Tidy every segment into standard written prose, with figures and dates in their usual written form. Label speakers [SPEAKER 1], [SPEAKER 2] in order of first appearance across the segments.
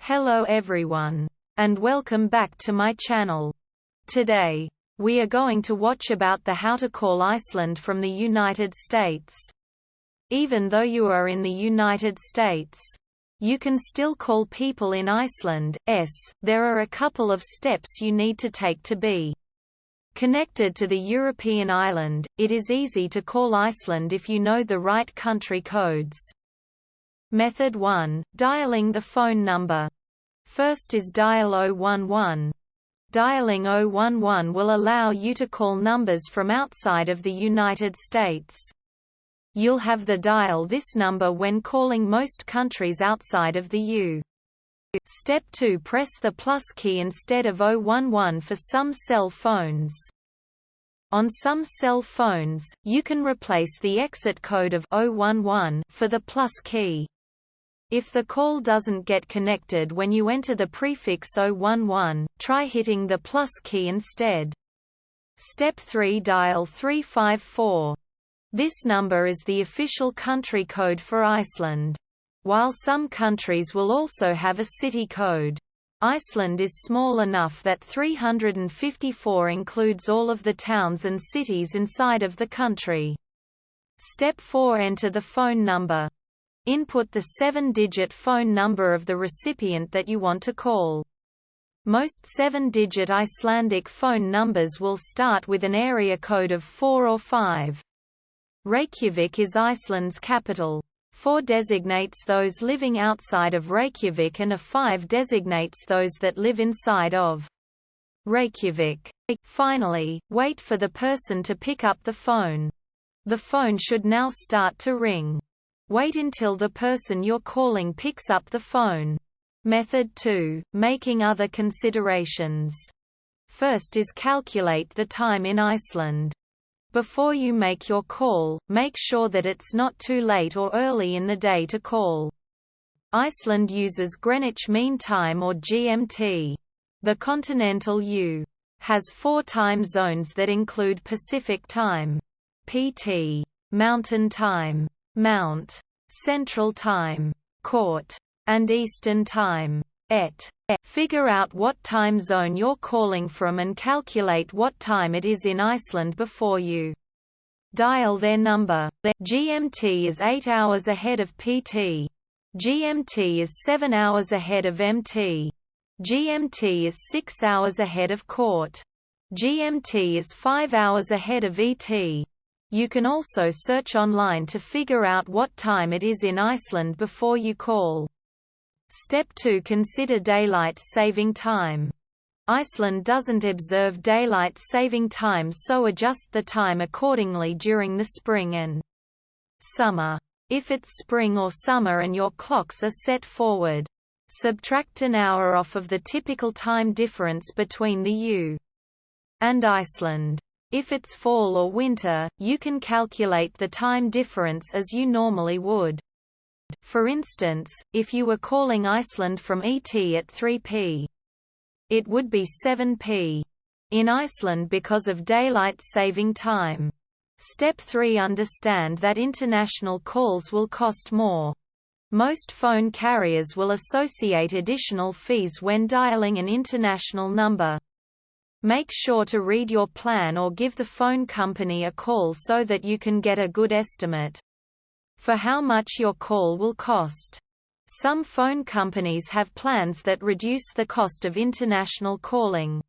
[SPEAKER 1] Hello everyone, and welcome back to my channel. Today, we are going to watch about the how to call Iceland from the United States. Even though you are in the United States, you can still call people in Iceland. There are a couple of steps you need to take to be connected to the European island. It is easy to call Iceland if you know the right country codes. Method 1. Dialing the phone number. First is dial 011. Dialing 011 will allow you to call numbers from outside of the United States. You'll have to dial this number when calling most countries outside of the U.S. Step 2. Press the plus key instead of 011 for some cell phones. On some cell phones, you can replace the exit code of 011 for the plus key. If the call doesn't get connected when you enter the prefix 011, try hitting the plus key instead. Step 3. Dial 354. This number is the official country code for Iceland. While some countries will also have a city code, Iceland is small enough that 354 includes all of the towns and cities inside of the country. Step 4. Enter the phone number. Input the 7-digit phone number of the recipient that you want to call. Most 7-digit Icelandic phone numbers will start with an area code of 4 or 5. Reykjavik is Iceland's capital. 4 designates those living outside of Reykjavik and a 5 designates those that live inside of Reykjavik. Finally, wait for the person to pick up the phone. The phone should now start to ring. Wait until the person you're calling picks up the phone. Method 2. Making other considerations. First is calculate the time in Iceland. Before you make your call, make sure that it's not too late or early in the day to call. Iceland uses Greenwich Mean Time or GMT. The continental U.S. has 4 time zones that include Pacific Time, PT, Mountain Time, Mount, Central Time, Court, and Eastern Time, ET. Figure out what time zone you're calling from and calculate what time it is in Iceland before you dial their number. GMT is 8 hours ahead of PT. GMT is 7 hours ahead of MT. GMT is 6 hours ahead of Court. GMT is 5 hours ahead of ET. You can also search online to figure out what time it is in Iceland before you call. Step 2. Consider daylight saving time. Iceland doesn't observe daylight saving time, so adjust the time accordingly during the spring and summer. If it's spring or summer and your clocks are set forward, subtract an hour off of the typical time difference between the U.S. and Iceland. If it's fall or winter, you can calculate the time difference as you normally would. For instance, if you were calling Iceland from ET at 3 p. it would be 7 p. in Iceland because of daylight saving time. Step 3. Understand that international calls will cost more. Most phone carriers will associate additional fees when dialing an international number. Make sure to read your plan or give the phone company a call so that you can get a good estimate for how much your call will cost. Some phone companies have plans that reduce the cost of international calling.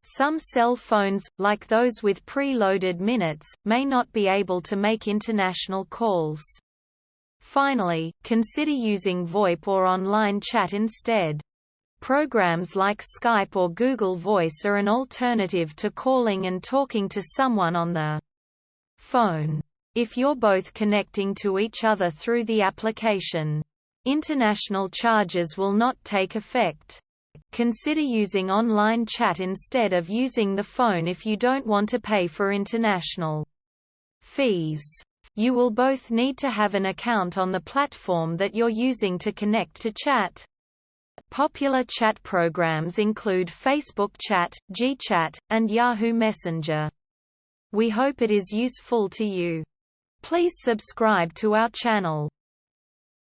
[SPEAKER 1] Some cell phones, like those with preloaded minutes, may not be able to make international calls. Finally, consider using VoIP or online chat instead. Programs like Skype or Google Voice are an alternative to calling and talking to someone on the phone. If you're both connecting to each other through the application, international charges will not take effect. Consider using online chat instead of using the phone if you don't want to pay for international fees. You will both need to have an account on the platform that you're using to connect to chat. Popular chat programs include Facebook Chat, GChat, and Yahoo Messenger. We hope it is useful to you. Please subscribe to our channel.